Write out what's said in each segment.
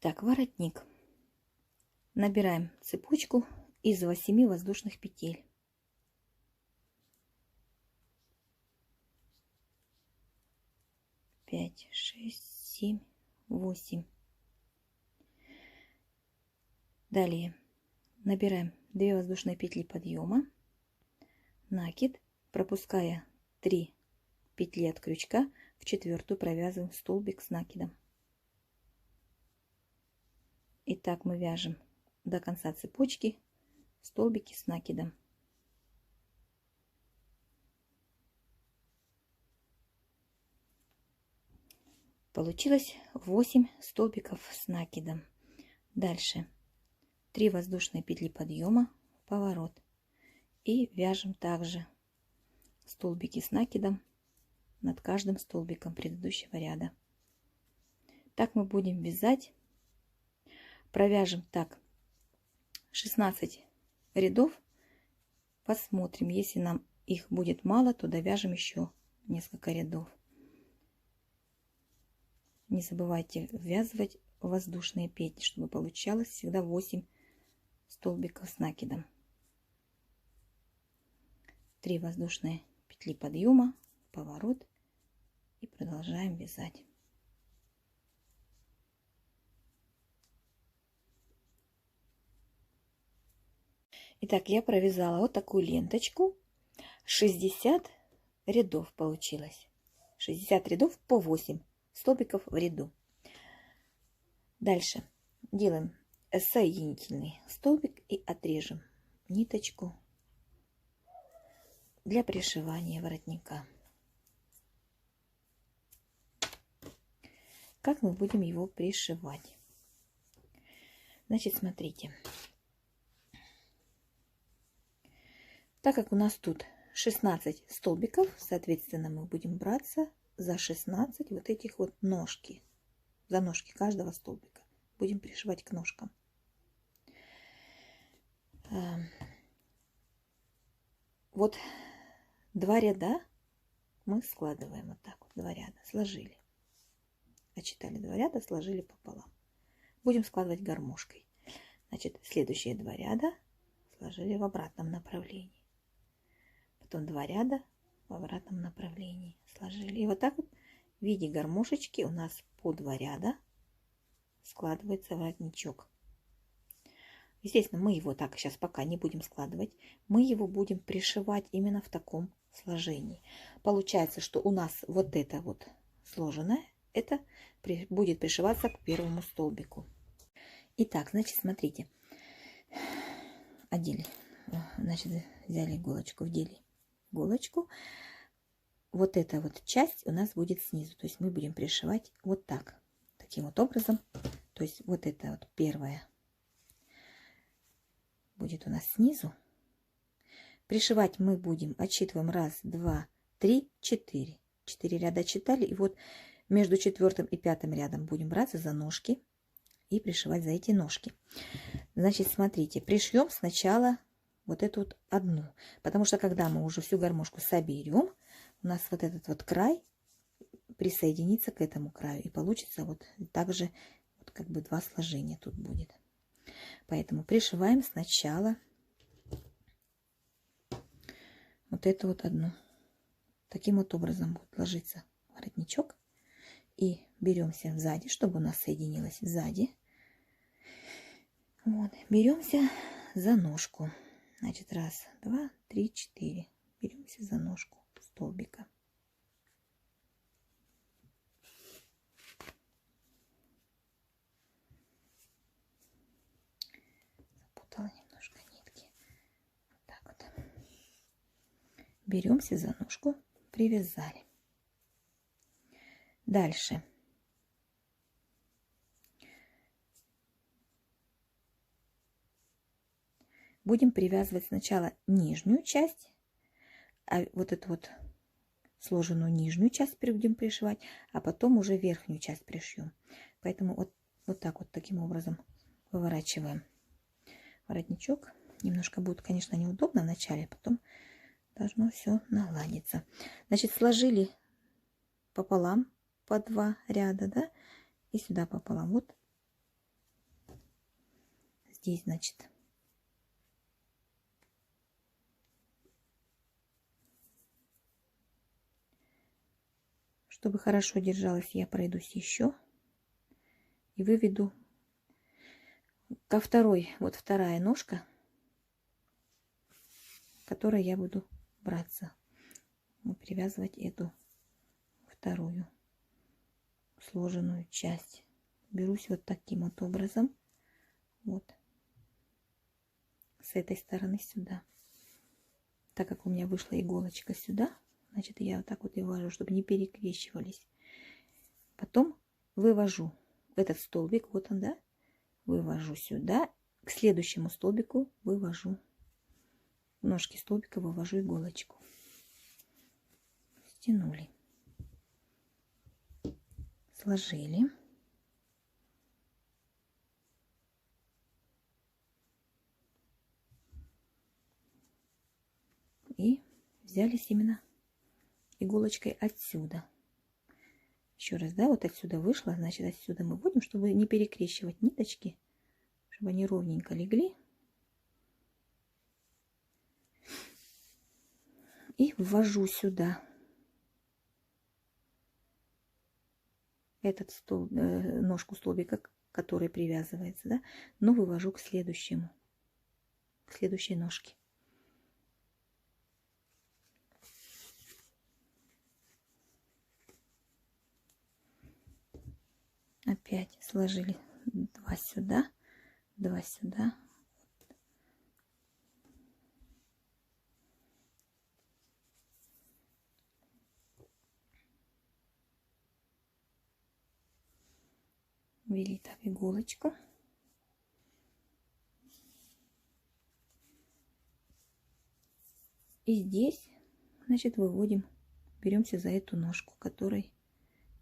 Итак, воротник. Набираем цепочку из 8 воздушных петель. Пять, 6, 7, 8. Далее набираем 2 воздушные петли подъема, накид, пропуская 3 петли от крючка, в 4-ю провязываем столбик с накидом. И так мы вяжем до конца цепочки столбики с накидом. Получилось 8 столбиков с накидом. Дальше 3 воздушные петли подъема, поворот, и вяжем также столбики с накидом над каждым столбиком предыдущего ряда. Так мы будем вязать. Провяжем так 16 рядов. Посмотрим, если нам их будет мало, то довяжем еще несколько рядов. Не забывайте ввязывать воздушные петли, чтобы получалось всегда 8 столбиков с накидом. 3 воздушные петли подъема, поворот, и продолжаем вязать. Итак, я провязала вот такую ленточку. 60 рядов получилось. 60 рядов по 8 столбиков в ряду. Дальше делаем соединительный столбик и отрежем ниточку для пришивания воротника. Как мы будем его пришивать? Значит, смотрите. Так как у нас тут 16 столбиков, соответственно, мы будем браться за 16 вот этих вот ножки. За ножки каждого столбика. Будем пришивать к ножкам. Вот 2 ряда мы складываем вот так вот. 2 ряда сложили. Отчитали 2 ряда, сложили пополам. Будем складывать гармошкой. Значит, следующие 2 ряда сложили в обратном направлении. Потом 2 ряда в обратном направлении сложили. И вот так вот в виде гармошечки у нас по 2 ряда складывается воротничок. Естественно, мы его так сейчас пока не будем складывать. Мы его будем пришивать именно в таком сложении. Получается, что у нас вот это вот сложенное, это будет пришиваться к первому столбику. Итак, значит, смотрите. Одели. Значит, взяли иголочку, вдели иголочку. Вот эта вот часть у нас будет снизу. То есть мы будем пришивать вот так. Таким вот образом. То есть вот это вот первая будет у нас снизу. Пришивать мы будем, отсчитываем 1, 2, 3, 4. 4 ряда отсчитали. И вот между 4 и 5 рядом будем браться за ножки и пришивать за эти ножки. Значит, смотрите, пришьем сначала вот эту вот одну. Потому что когда мы уже всю гармошку соберем, у нас вот этот вот край присоединится к этому краю. И получится вот также вот как бы 2 сложения тут будет. Поэтому пришиваем сначала вот эту вот одну. Таким вот образом будет ложиться воротничок. И беремся сзади, чтобы у нас соединилось сзади. Вот. Беремся за ножку. Значит, 1, 2, 3, 4. Беремся за ножку столбика. Запутала немножко нитки. Вот так вот. Беремся за ножку, привязали. Дальше. Будем привязывать сначала нижнюю часть, а вот эту вот сложенную нижнюю часть будем пришивать, а потом уже верхнюю часть пришьем. Поэтому вот так вот таким образом выворачиваем воротничок. Немножко будет, конечно, неудобно вначале, потом должно все наладиться. Значит, сложили пополам по 2 ряда, да, и сюда пополам. Вот здесь, значит, чтобы хорошо держалась, я пройдусь еще и выведу ко второй, вот вторая ножка, которой я буду браться, привязывать эту вторую сложенную часть. Берусь вот таким вот образом, вот с этой стороны сюда. Так как у меня вышла иголочка сюда, значит, я вот так вот и ввожу, чтобы не перекрещивались. Потом вывожу этот столбик, вот он, да, вывожу сюда, к следующему столбику вывожу, в ножки столбика вывожу иголочку. Стянули, сложили. И взялись именно иголочкой отсюда. Еще раз, да, вот отсюда вышло, значит, отсюда мы вводим, чтобы не перекрещивать ниточки, чтобы они ровненько легли. И ввожу сюда этот ножку столбика, который привязывается, да, но вывожу к следующему, к следующей ножке. Опять сложили 2 сюда, 2 сюда. Ввели так иголочку. И здесь, значит, выводим, беремся за эту ножку, которой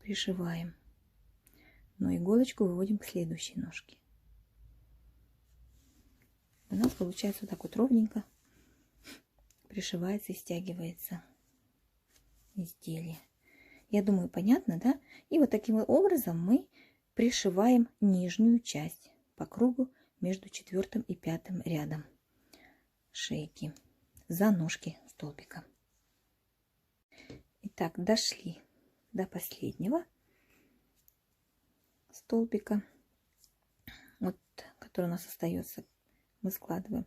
пришиваем. Но иголочку выводим к следующей ножке. У нас получается вот так вот ровненько пришивается и стягивается изделие. Я думаю, понятно, да? И вот таким вот образом мы пришиваем нижнюю часть по кругу между 4 и 5 рядом шейки за ножки столбика. Итак, дошли до последнего столбика, вот, который у нас остается. Мы складываем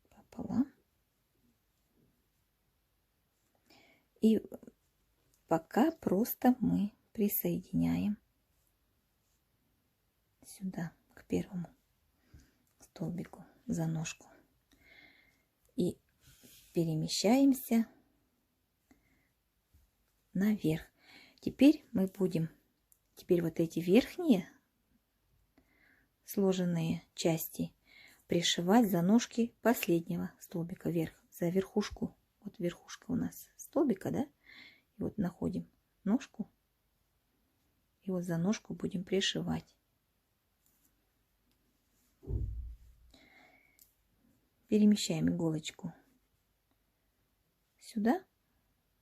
пополам. И пока просто мы присоединяем сюда, к первому столбику, за ножку. И перемещаемся наверх. Теперь мы будем, вот эти верхние сложенные части пришивать за ножки последнего столбика вверх, за верхушку. Вот верхушка у нас столбика, да? И вот находим ножку. И вот за ножку будем пришивать. Перемещаем иголочку сюда.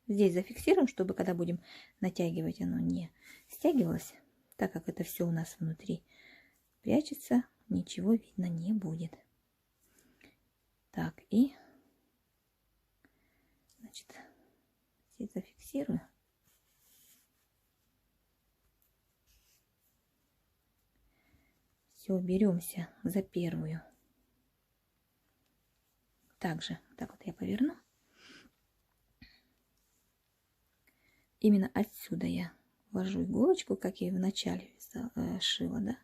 Здесь зафиксируем, чтобы когда будем натягивать, оно не стягивалось, так как это все у нас внутри прячется, ничего видно не будет. Так, и значит, здесь зафиксирую. Все, беремся за первую. Также, так вот я поверну. Именно отсюда я ввожу иголочку, как я и в начале шила, да.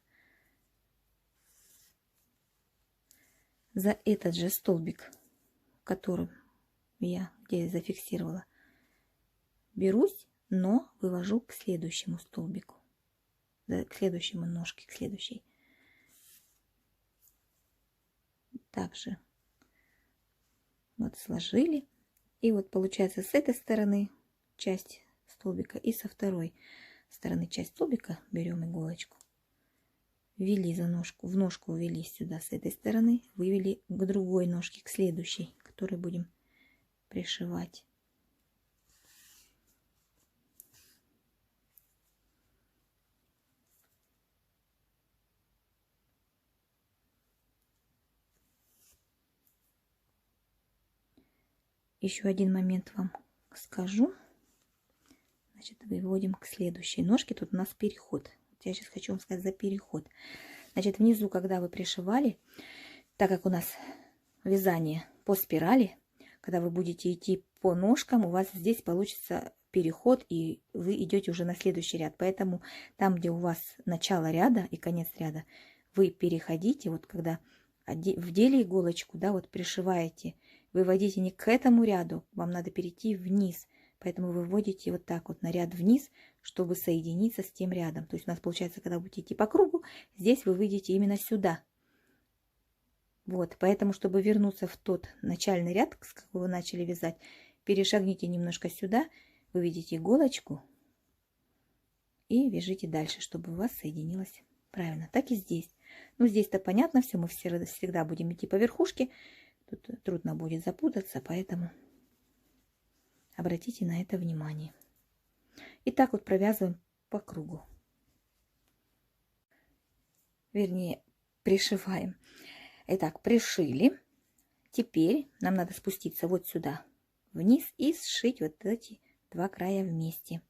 За этот же столбик, которым я где зафиксировала, берусь, но вывожу к следующему столбику, к следующему ножке, к следующей. Также вот сложили, и вот получается с этой стороны часть столбика и со второй стороны часть столбика берем иголочку, ввели за ножку, в ножку ввели сюда с этой стороны, вывели к другой ножке, к следующей, которой будем пришивать. еще один момент вам скажу. Значит, выводим к следующей ножке. Тут у нас переход. Я сейчас хочу вам сказать за переход. Значит, внизу, когда вы пришивали, так как у нас вязание по спирали, когда вы будете идти по ножкам, у вас здесь получится переход, и вы идете уже на следующий ряд. Поэтому там, где у вас начало ряда и конец ряда, вы переходите, вот когда вдели иголочку, да, вот пришиваете, выводите не к этому ряду, вам надо перейти вниз. Поэтому вы вводите вот так вот на ряд вниз, чтобы соединиться с тем рядом. То есть у нас получается, когда будете идти по кругу, здесь вы выйдете именно сюда. Вот, поэтому, чтобы вернуться в тот начальный ряд, с какого вы начали вязать, перешагните немножко сюда, выведите иголочку и вяжите дальше, чтобы у вас соединилось правильно. Так и здесь. Ну, здесь-то понятно все, мы всегда будем идти по верхушке. Тут трудно будет запутаться, поэтому обратите на это внимание. И так вот провязываем по кругу. Вернее, пришиваем. Итак, пришили. Теперь нам надо спуститься вот сюда вниз и сшить вот эти два края вместе.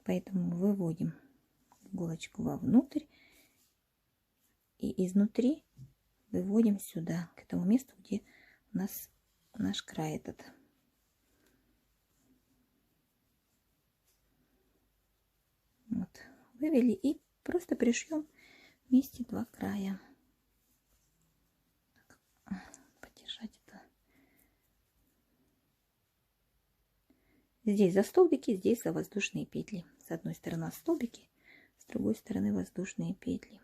Поэтому выводим иголочку вовнутрь и изнутри выводим сюда, к этому месту, где у нас наш край этот. Вот, вывели и просто пришьем вместе два края. Подержать это. Здесь за столбики, здесь за воздушные петли. С одной стороны столбики, с другой стороны воздушные петли.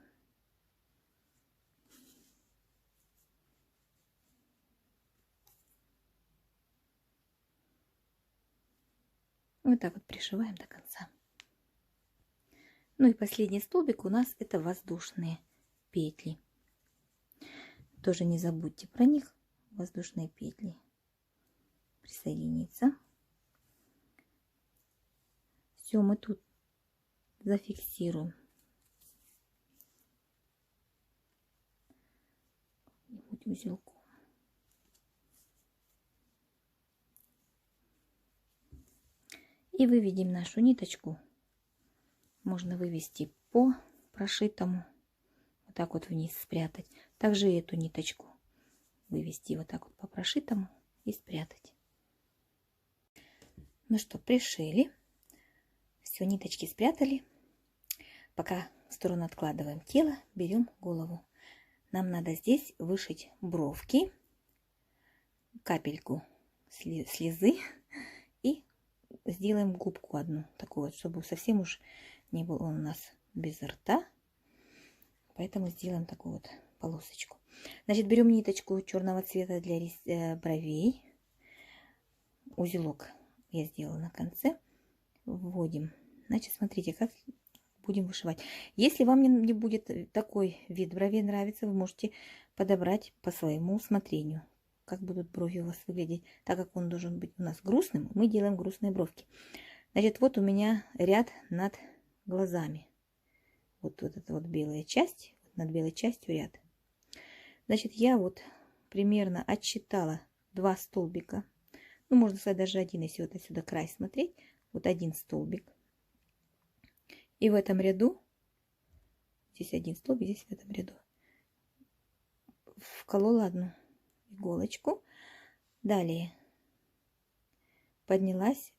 Вот так вот пришиваем до конца. Ну и последний столбик у нас это воздушные петли. Тоже не забудьте про них. Воздушные петли. Присоединиться. Все, мы тут зафиксируем. Узелком. И выведем нашу ниточку. Можно вывести по прошитому, вот так вот вниз спрятать. Также эту ниточку вывести вот так вот по прошитому и спрятать. Ну что, пришили. Все, ниточки спрятали. Пока в сторону откладываем тело, берем голову. Нам надо здесь вышить бровки, капельку слезы и сделаем губку одну, такую вот, чтобы совсем уж не был он у нас без рта. Поэтому сделаем такую вот полосочку. Значит, берем ниточку черного цвета для бровей. Узелок я сделала на конце. Вводим. Значит, смотрите, как будем вышивать. Если вам не будет такой вид бровей нравится, вы можете подобрать по своему усмотрению, как будут брови у вас выглядеть. Так как он должен быть у нас грустным, мы делаем грустные бровки. Значит, вот у меня ряд над глазами. Вот эта вот белая часть, над белой частью ряд. Значит, я вот примерно отсчитала 2 столбика. Ну, можно сказать, даже один, если вот отсюда край смотреть. Вот один столбик. И в этом ряду, здесь один столбик, здесь в этом ряду, вколола одну иголочку. Далее поднялась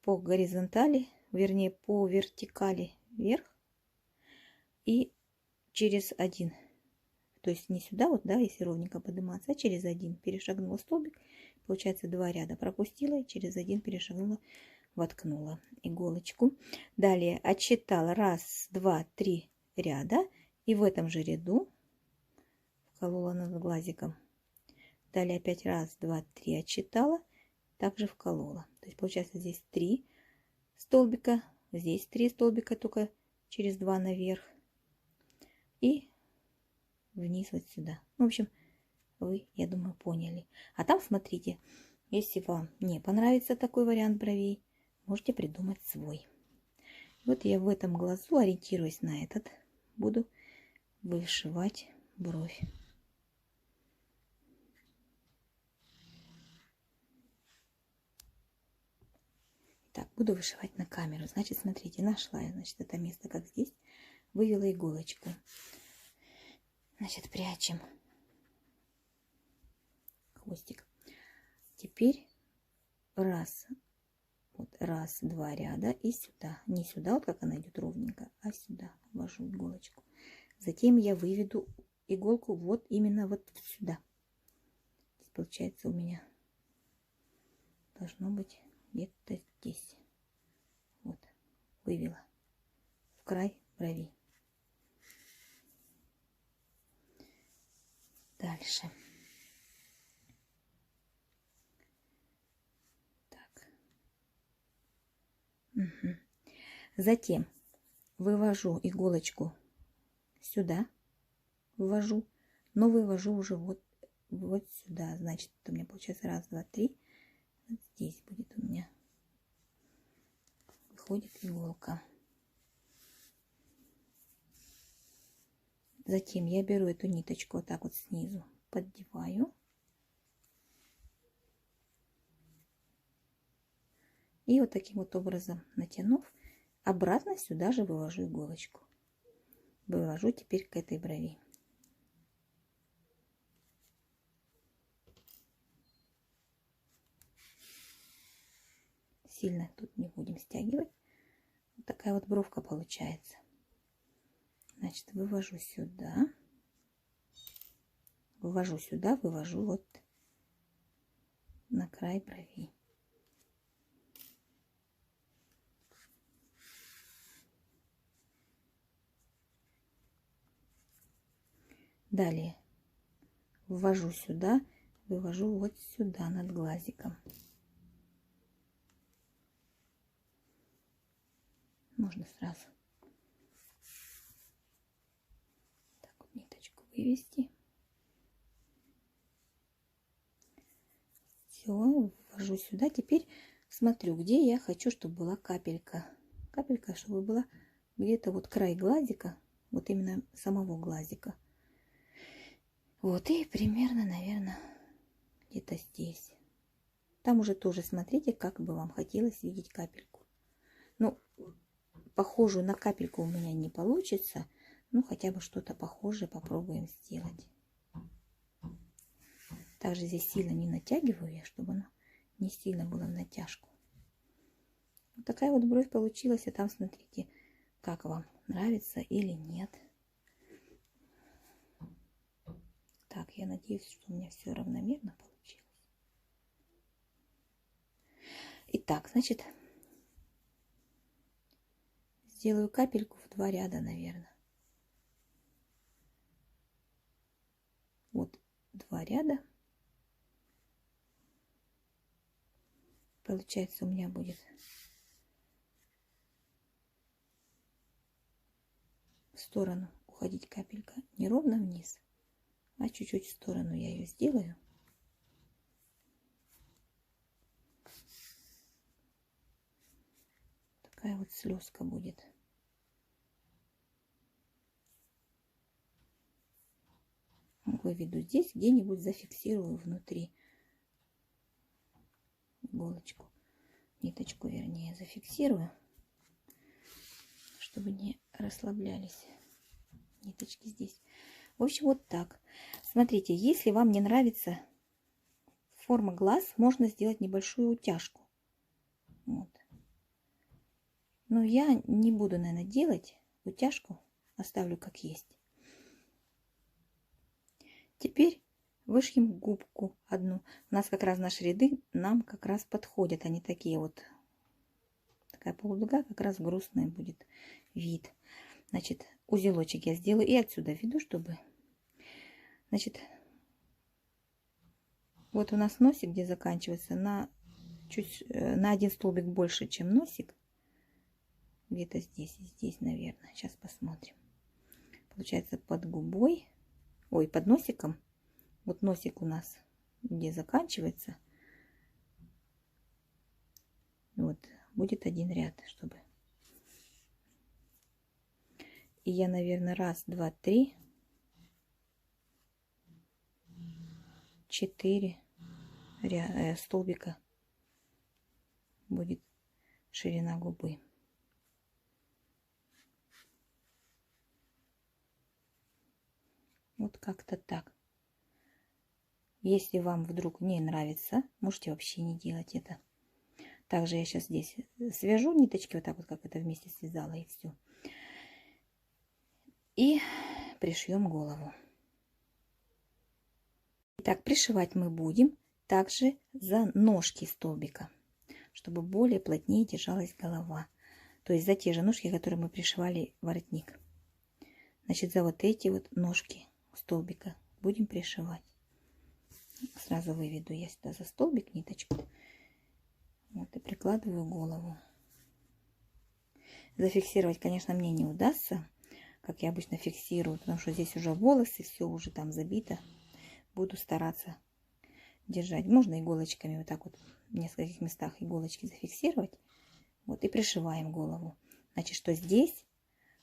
по горизонтали, вернее по вертикали вверх. И через один, то есть не сюда вот, да, если ровненько подниматься, а через один перешагнула столбик. Получается 2 ряда пропустила и через один перешагнула, воткнула иголочку. Далее отсчитала 1, 2, 3 ряда и в этом же ряду вколола над глазиком. Далее опять 1, 2, 3 отсчитала, также вколола. То есть получается здесь 3 столбика, здесь 3 столбика, только через 2 наверх и вниз вот сюда. В общем, вы, я думаю, поняли. А там смотрите, если вам не понравится такой вариант бровей, можете придумать свой. Вот я в этом глазу, ориентируясь на этот, буду вышивать бровь. Так, буду вышивать на камеру. Значит, смотрите, нашла я, значит, это место, как здесь. Вывела иголочку. Значит, прячем хвостик. Теперь раз, вот раз, два ряда и сюда. Не сюда, вот как она идет ровненько, а сюда ввожу иголочку. Затем я выведу иголку вот именно вот сюда. Здесь получается у меня должно быть где-то здесь. Вот, вывела в край брови. Дальше. Так. Угу. Затем вывожу иголочку сюда, ввожу, но вывожу уже вот сюда. Значит, у меня получается раз, два, три. Вот здесь будет у меня выходит иголка. Затем я беру эту ниточку вот так вот снизу, поддеваю. И вот таким вот образом, натянув, обратно сюда же вывожу иголочку. Вывожу теперь к этой брови. Сильно тут не будем стягивать. Вот такая вот бровка получается. Значит, вывожу сюда, вывожу вот на край брови. Далее ввожу сюда, вывожу вот сюда над глазиком. Можно сразу так вот ниточку вывести. Все, ввожу сюда. Теперь смотрю, где я хочу, чтобы была капелька. Капелька, чтобы была где-то вот край глазика, вот именно самого глазика. Вот, и примерно, наверное, где-то здесь. Там уже тоже смотрите, как бы вам хотелось видеть капельку. Ну, похожую на капельку у меня не получится. Ну, хотя бы что-то похожее попробуем сделать. Также здесь сильно не натягиваю я, чтобы она не сильно была в натяжку. Вот такая вот бровь получилась. А там смотрите, как вам нравится или нет. Так, я надеюсь, что у меня все равномерно получилось. Итак, значит, сделаю капельку в 2 ряда, наверное. Вот 2 ряда. Получается, у меня будет в сторону уходить капелька, не ровно вниз, а чуть-чуть в сторону я ее сделаю. Такая вот слезка будет. Выведу здесь, где-нибудь зафиксирую внутри иголочку, ниточку, вернее, зафиксирую, чтобы не расслаблялись ниточки здесь. В общем, вот так. Смотрите, если вам не нравится форма глаз, можно сделать небольшую утяжку. Вот. Но я не буду, наверное, делать утяжку, оставлю как есть. Теперь вышьем губку одну. У нас как раз наши ряды нам как раз подходят. Они такие вот, такая полудуга, как раз грустный будет вид. Значит, узелочек я сделаю и отсюда веду, чтобы... Значит, вот у нас носик, где заканчивается, на 1 столбик больше, чем носик. Где-то здесь, наверное. Сейчас посмотрим. Получается под губой, ой, под носиком. Вот носик у нас, где заканчивается. Вот, будет 1 ряд, чтобы... И я, наверное, 1, 2, 3, 4 столбика будет ширина губы. Вот как-то так. Если вам вдруг не нравится, можете вообще не делать это. Также я сейчас здесь свяжу ниточки, вот так вот, как это вместе связала, и все. И пришьем голову. Итак, пришивать мы будем также за ножки столбика, чтобы более плотнее держалась голова. То есть за те же ножки, которые мы пришивали воротник. Значит, за вот эти вот ножки столбика будем пришивать. Сразу выведу я сюда за столбик ниточку. Вот, и прикладываю голову. Зафиксировать, конечно, мне не удастся, как я обычно фиксирую, потому что здесь уже волосы, все уже там забито. Буду стараться держать. Можно иголочками вот так вот в нескольких местах иголочки зафиксировать. Вот, и пришиваем голову. Значит, что здесь,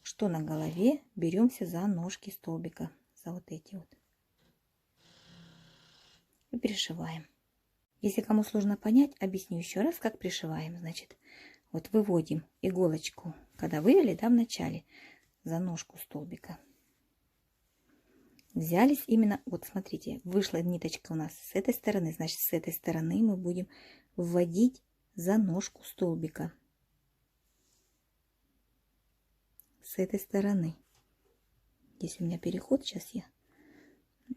что на голове, беремся за ножки столбика, за вот эти вот. И пришиваем. Если кому сложно понять, объясню еще раз, как пришиваем. Значит, вот выводим иголочку, когда вывели, да, в начале, за ножку столбика. Взялись именно, вот смотрите, вышла ниточка у нас с этой стороны, значит, с этой стороны мы будем вводить за ножку столбика. С этой стороны. Здесь у меня переход, сейчас я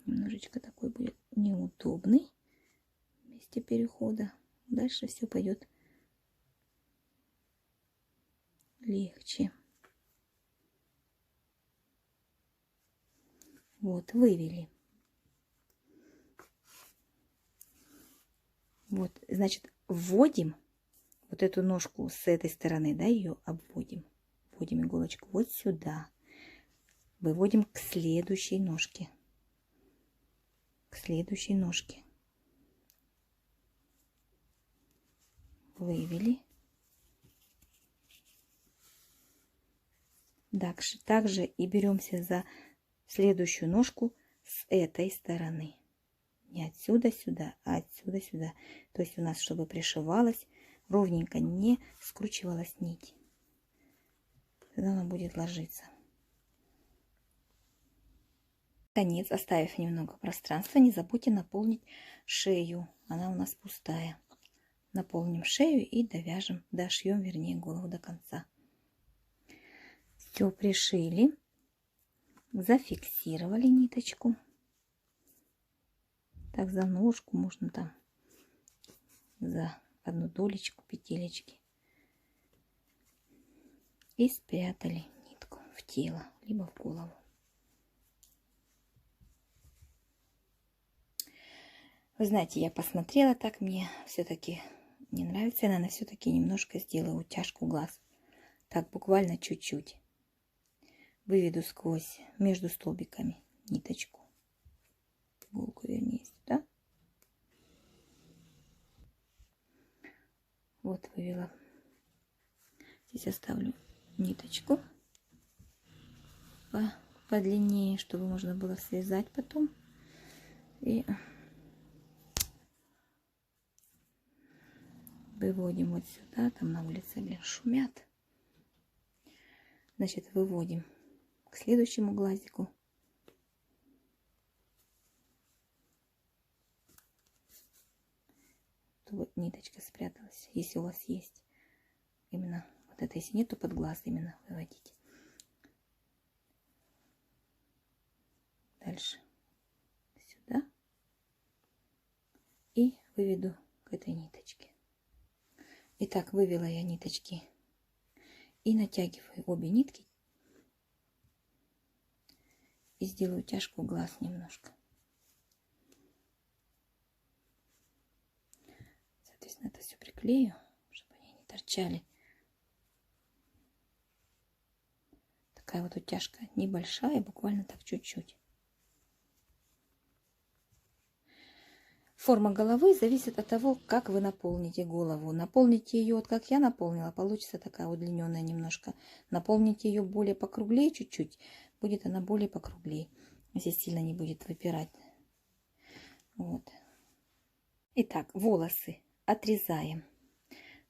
немножечко такой будет неудобный в месте перехода. Дальше все пойдет легче. Вот, вывели. Вот, значит, вводим вот эту ножку с этой стороны, да, ее обводим. Вводим иголочку вот сюда. Выводим к следующей ножке. К следующей ножке. Вывели. Дальше также и беремся за следующую ножку с этой стороны. Не отсюда сюда, а отсюда сюда. То есть у нас, чтобы пришивалась, ровненько не скручивалась нить. Тогда она будет ложиться. Конец, оставив немного пространства, не забудьте наполнить шею. Она у нас пустая. Наполним шею и довяжем, дошьем, вернее, голову до конца. Все пришили. Зафиксировали ниточку. Так, за ножку можно там, за одну долечку, петелечки. И спрятали нитку в тело, либо в голову. Вы знаете, я посмотрела так, мне все-таки не нравится. Я, наверное, все-таки немножко сделаю утяжку глаз. Так, буквально чуть-чуть. Выведу сквозь, между столбиками ниточку. Иголку, вернее, сюда. Вот вывела. Здесь оставлю ниточку подлиннее, чтобы можно было связать потом. И выводим вот сюда. Там на улице, блин, шумят. Значит, выводим к следующему глазику. Чтобы ниточка спряталась, если у вас есть. Именно вот это, если нет, то под глаз именно выводите. Дальше сюда. И выведу к этой ниточке. Итак, вывела я ниточки. И натягиваю обе нитки. И сделаю утяжку глаз немножко. Соответственно, это все приклею, чтобы они не торчали. Такая вот утяжка небольшая, буквально так чуть-чуть. Форма головы зависит от того, как вы наполните голову. Наполните ее, вот как я наполнила, получится такая удлиненная немножко. Наполните ее более покруглее чуть-чуть, будет она более покруглее. Здесь сильно не будет выпирать. Вот. Итак, волосы отрезаем.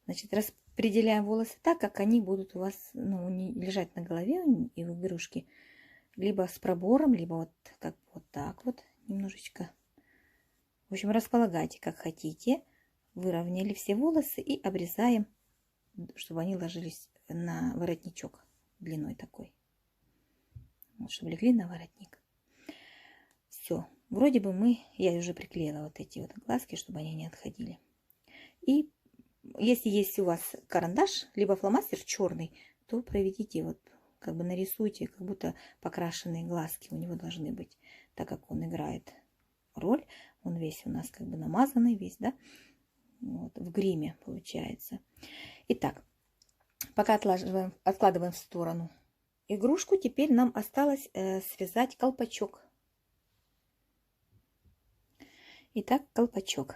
Значит, определяем волосы так, как они будут у вас, ну, не лежать на голове и в игрушке. Либо с пробором, либо вот как вот так вот немножечко. В общем, располагайте как хотите. Выровняли все волосы и обрезаем, чтобы они ложились на воротничок длиной такой. Вот, чтобы легли на воротник. Все. Вроде бы я уже приклеила вот эти вот глазки, чтобы они не отходили. И если есть у вас карандаш, либо фломастер черный, то проведите вот, как бы нарисуйте, как будто покрашенные глазки у него должны быть, так как он играет роль. Он весь у нас как бы намазанный, весь, да, вот, в гриме получается. Итак, пока откладываем в сторону игрушку, теперь нам осталось связать колпачок. Итак, колпачок.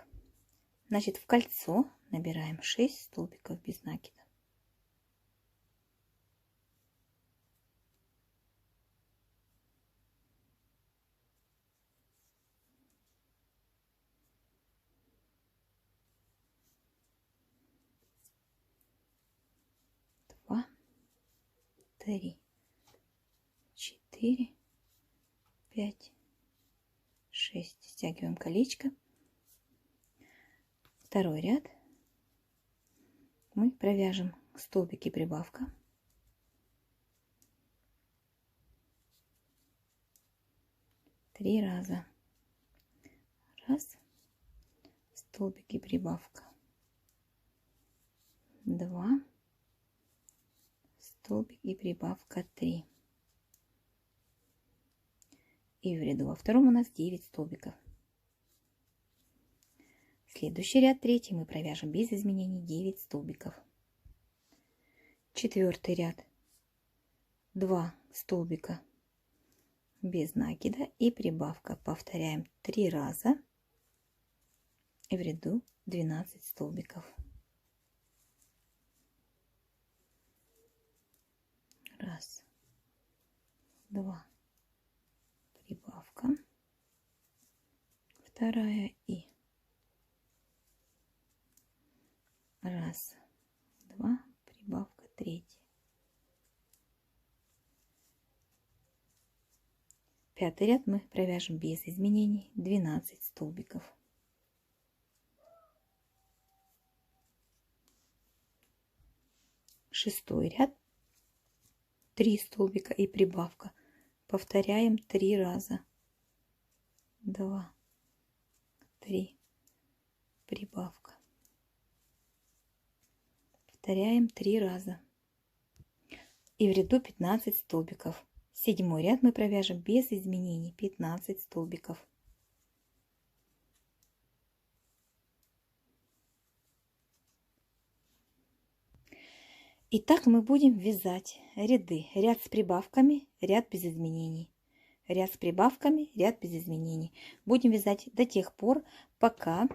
Значит, в кольцо набираем 6 столбиков без накида. Два, 3, 4, 5, 6. Стягиваем колечко. Второй ряд мы провяжем столбики прибавка. Три раза. Раз. Столбики прибавка. 2. Столбик и прибавка 3. И в ряду во втором у нас 9 столбиков. Следующий ряд, третий, мы провяжем без изменений 9 столбиков. Четвертый ряд 2 столбика без накида и прибавка. Повторяем 3 раза. И в ряду 12 столбиков. Раз, 2, прибавка, вторая и раз, 2, прибавка, третья. Пятый ряд мы провяжем без изменений 12 столбиков. Шестой ряд 3 столбика и прибавка. Повторяем 3 раза. 2, 3, прибавка. Повторяем 3 раза. И в ряду 15 столбиков. Седьмой ряд мы провяжем без изменений 15 столбиков. И так мы будем вязать ряды. Ряд с прибавками, ряд без изменений. Ряд с прибавками, ряд без изменений. Будем вязать до тех пор, пока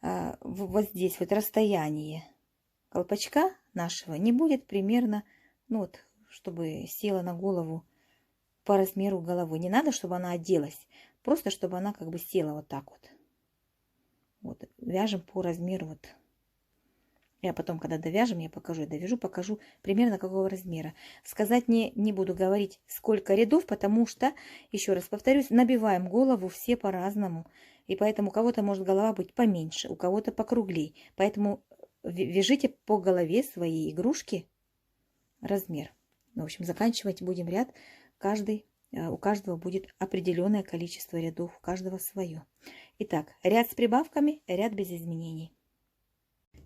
вот здесь вот расстояние колпачка нашего не будет примерно, ну вот, чтобы села на голову по размеру головы. Не надо, чтобы она оделась, просто чтобы она как бы села вот так вот. Вот, вяжем по размеру вот. Я потом, когда довяжем, я покажу, я довяжу, покажу примерно какого размера. Сказать не буду говорить, сколько рядов, потому что, еще раз повторюсь, набиваем голову все по-разному. И поэтому у кого-то может голова быть поменьше, у кого-то покруглей. Поэтому вяжите по голове своей игрушки размер. В общем, заканчивать будем ряд. У каждого будет определенное количество рядов, у каждого свое. Итак, ряд с прибавками, ряд без изменений.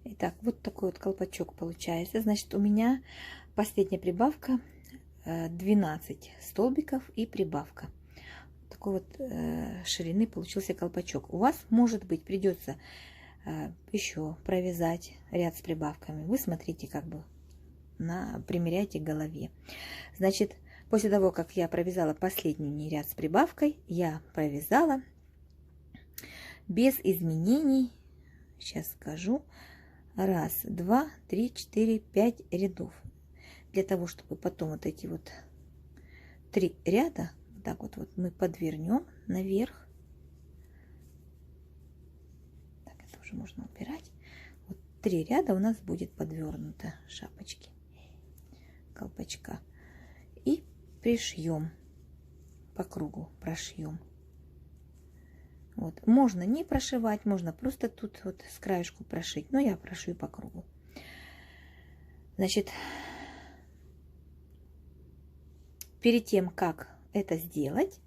Итак, вот такой вот колпачок получается. Значит, у меня последняя прибавка 12 столбиков и прибавка. Такой вот ширины получился колпачок. У вас, может быть, придется еще провязать ряд с прибавками. Вы смотрите, как бы примеряйте к голове. Значит, после того, как я провязала последний ряд с прибавкой, я провязала без изменений, сейчас скажу, 1, 2, 3, 4, 5 рядов. Для того, чтобы потом вот эти вот 3 ряда, вот так вот, мы подвернем наверх. Так, это уже можно убирать. Вот 3 ряда у нас будет подвернуто шапочки, колпачка. И пришьем по кругу, прошьем. Вот. Можно не прошивать, можно просто тут вот с краешку прошить, но я прошью по кругу. Значит, перед тем, как это сделать,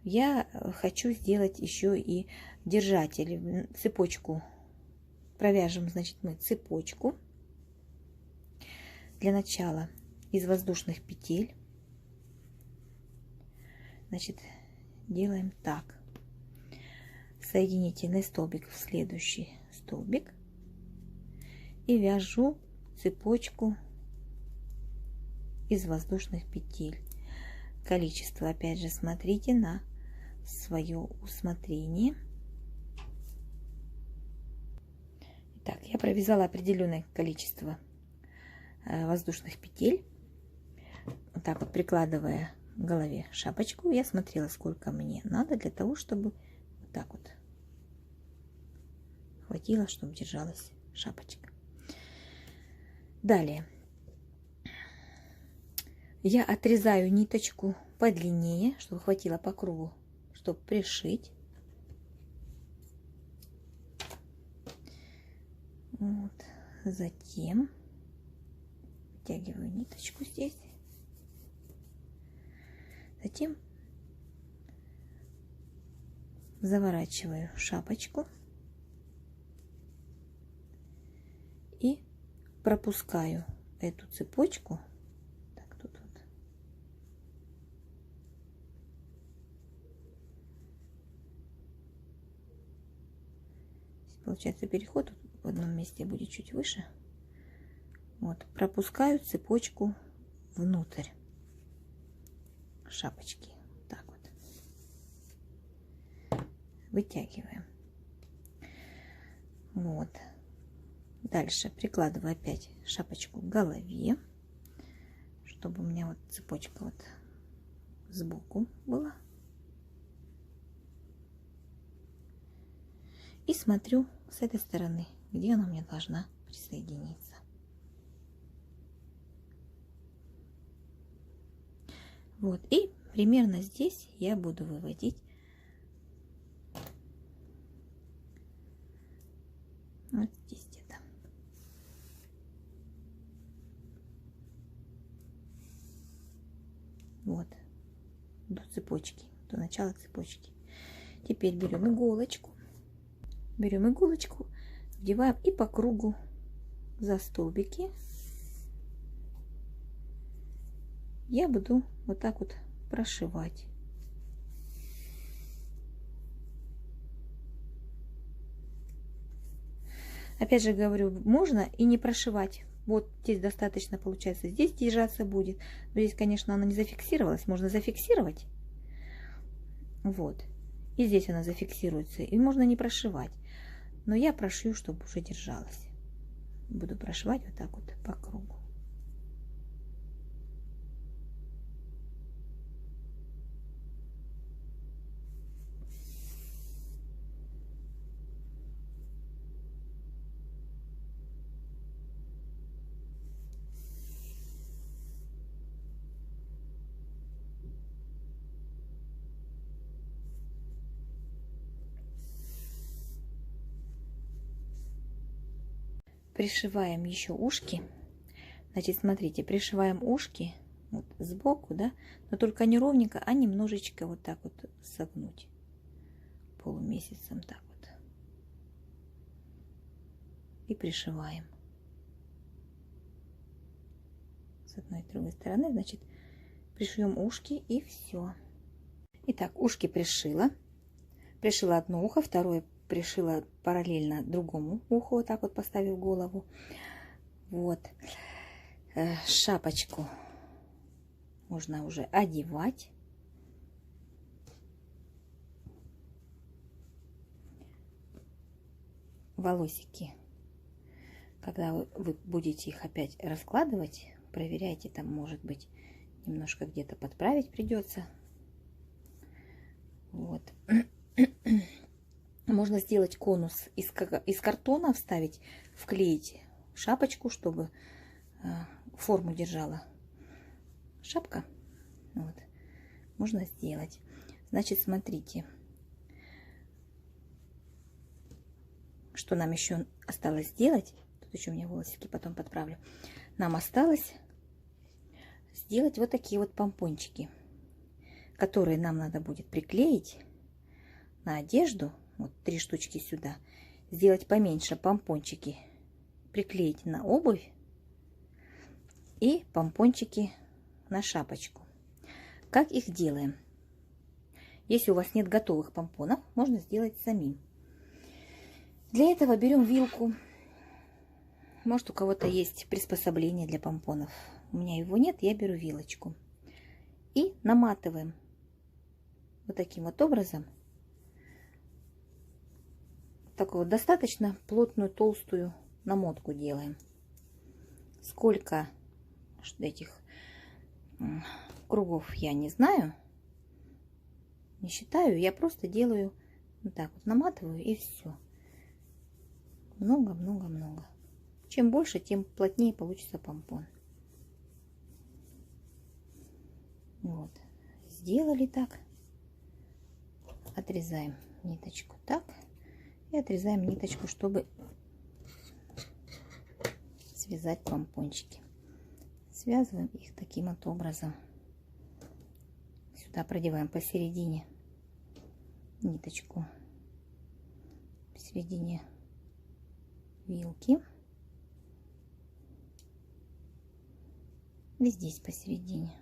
я хочу сделать еще и держатель, цепочку. Провяжем, значит, мы цепочку. Для начала из воздушных петель. Значит, делаем так. Соединительный столбик в следующий столбик. И вяжу цепочку из воздушных петель. Количество, опять же, смотрите на свое усмотрение. Так, я провязала определенное количество воздушных петель. Вот так вот прикладывая к голове шапочку, я смотрела, сколько мне надо для того, чтобы вот так вот хватило, чтобы держалась шапочка. Далее я отрезаю ниточку подлиннее, чтобы хватило по кругу, чтобы пришить. Вот. Затем вытягиваю ниточку здесь. Затем заворачиваю шапочку и пропускаю эту цепочку. Так, тут вот. Здесь получается переход в одном месте будет чуть выше. Вот, пропускаю цепочку внутрь шапочки. Так вот. Вытягиваем. Вот. Дальше прикладываю опять шапочку к голове, чтобы у меня вот цепочка вот сбоку была. И смотрю с этой стороны, где она мне должна присоединиться. Вот, и примерно здесь я буду выводить вот здесь где-то. Вот, до цепочки, до начала цепочки. Теперь берем иголочку, вдеваем и по кругу за столбики я буду вот так вот прошивать. Опять же говорю, можно и не прошивать. Вот здесь достаточно, получается, здесь держаться будет. Но здесь, конечно, она не зафиксировалась. Можно зафиксировать. Вот. И здесь она зафиксируется. И можно не прошивать. Но я прошью, чтобы уже держалась. Буду прошивать вот так вот по кругу. Пришиваем еще ушки. Значит, смотрите, пришиваем ушки вот сбоку, да, но только не ровненько, а немножечко вот так вот согнуть полумесяцем так вот. И пришиваем с одной и другой стороны. Значит, пришьем ушки и все. Итак, ушки пришила. Пришила одно ухо, второе пришила параллельно другому уху, вот так вот поставив голову. Вот. Шапочку можно уже одевать. Волосики, когда вы будете их опять раскладывать, проверяйте, там может быть немножко где-то подправить придется. Вот. Можно сделать конус из картона, вставить вклеить шапочку, чтобы форму держала шапка. Вот. Можно сделать. Значит, смотрите, что нам еще осталось сделать. Тут еще у меня волосики потом подправлю. Нам осталось сделать вот такие вот помпончики, которые нам надо будет приклеить на одежду. Вот 3 штучки сюда. Сделать поменьше помпончики, приклеить на обувь и помпончики на шапочку. Как их делаем? Если у вас нет готовых помпонов, можно сделать самим. Для этого берем вилку. Может, у кого-то есть приспособление для помпонов. У меня его нет, я беру вилочку. И наматываем вот таким вот образом. Такую достаточно плотную, толстую намотку делаем. Сколько этих кругов я не знаю, не считаю. Я просто делаю вот так вот, наматываю и все. Много-много-много. Чем больше, тем плотнее получится помпон. Вот. Сделали так. Отрезаем ниточку так. И отрезаем ниточку, чтобы связать помпончики. Связываем их таким вот образом. Сюда продеваем посередине ниточку. Посередине вилки. И здесь посередине.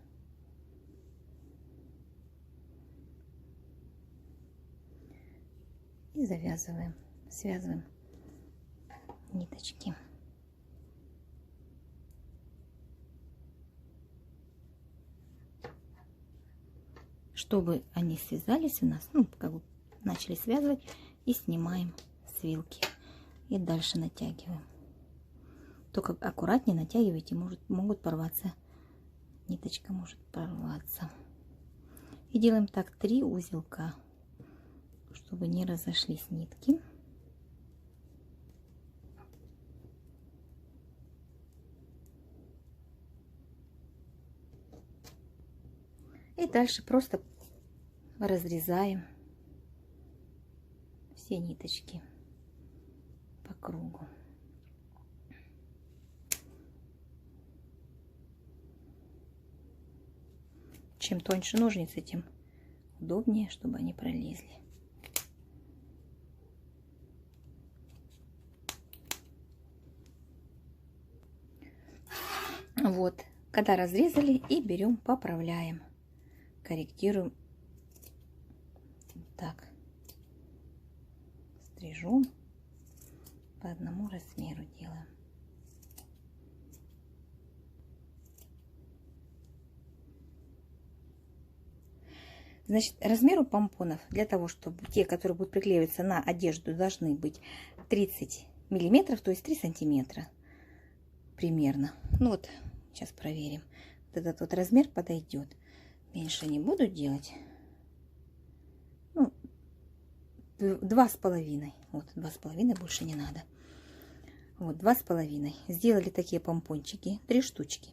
И завязываем, связываем ниточки. Чтобы они связались у нас, ну, как бы начали связывать, и снимаем с вилки. И дальше натягиваем. Только аккуратнее натягивайте, могут порваться. Ниточка может порваться. И делаем так 3 узелка, чтобы не разошлись нитки. И дальше просто разрезаем все ниточки по кругу. Чем тоньше ножницы, тем удобнее, чтобы они пролезли. Вот, когда разрезали, и берем, поправляем, корректируем. Так, стрижем, по одному размеру делаем. Значит, размеру помпонов, для того, чтобы те, которые будут приклеиваться на одежду, должны быть 30 миллиметров, то есть 3 сантиметра примерно. Ну вот, сейчас проверим. Вот этот вот размер подойдет. Меньше не буду делать. Ну, 2,5. Вот, 2,5, больше не надо. Вот, 2,5. Сделали такие помпончики, 3 штучки.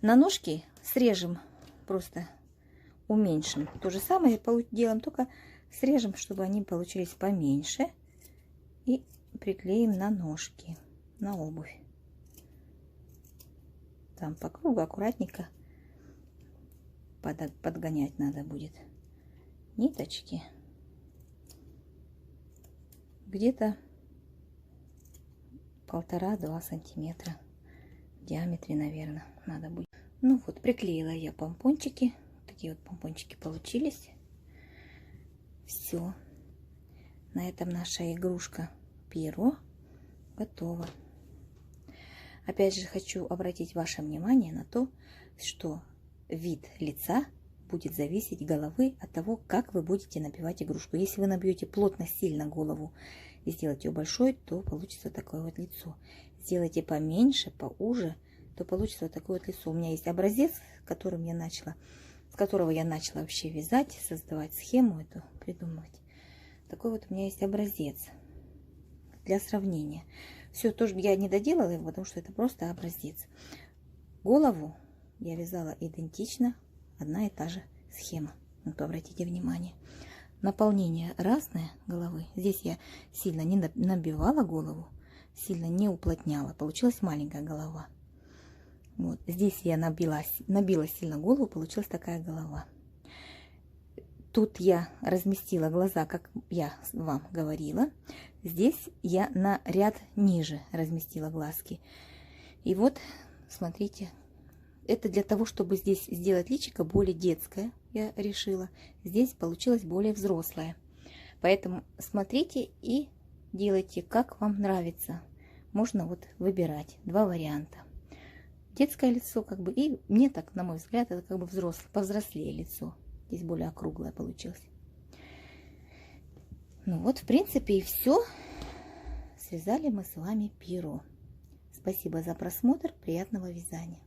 На ножки срежем, просто уменьшим. То же самое делаем, только срежем, чтобы они получились поменьше. И приклеим на ножки, на обувь. Там по кругу аккуратненько подгонять надо будет ниточки. Где-то 1,5-2 сантиметра в диаметре, наверное, надо будет. Ну вот, приклеила я помпончики. Такие вот помпончики получились. Все. На этом наша игрушка перо готова. Опять же, хочу обратить ваше внимание на то, что вид лица будет зависеть головы от того, как вы будете набивать игрушку. Если вы набьете плотно, сильно голову и сделаете ее большой, то получится такое вот лицо. Сделайте поменьше, поуже, то получится вот такое вот лицо. У меня есть образец, с которого я начала вообще вязать, создавать схему эту, придумывать. Такой вот у меня есть образец для сравнения. Все тоже я не доделала его, потому что это просто образец. Голову я вязала идентично, одна и та же схема. Вот обратите внимание. Наполнение разное головы. Здесь я сильно не набивала голову, сильно не уплотняла. Получилась маленькая голова. Вот. Здесь я набила сильно голову, получилась такая голова. Тут я разместила глаза, как я вам говорила. Здесь я на ряд ниже разместила глазки. И вот, смотрите, это для того, чтобы здесь сделать личико более детское, я решила. Здесь получилось более взрослое. Поэтому смотрите и делайте, как вам нравится. Можно вот выбирать два варианта. Детское лицо, как бы, и мне так, на мой взгляд, это как бы повзрослее лицо. Здесь более округлое получилось. Ну вот, в принципе, и все. Связали мы с вами перо. Спасибо за просмотр. Приятного вязания.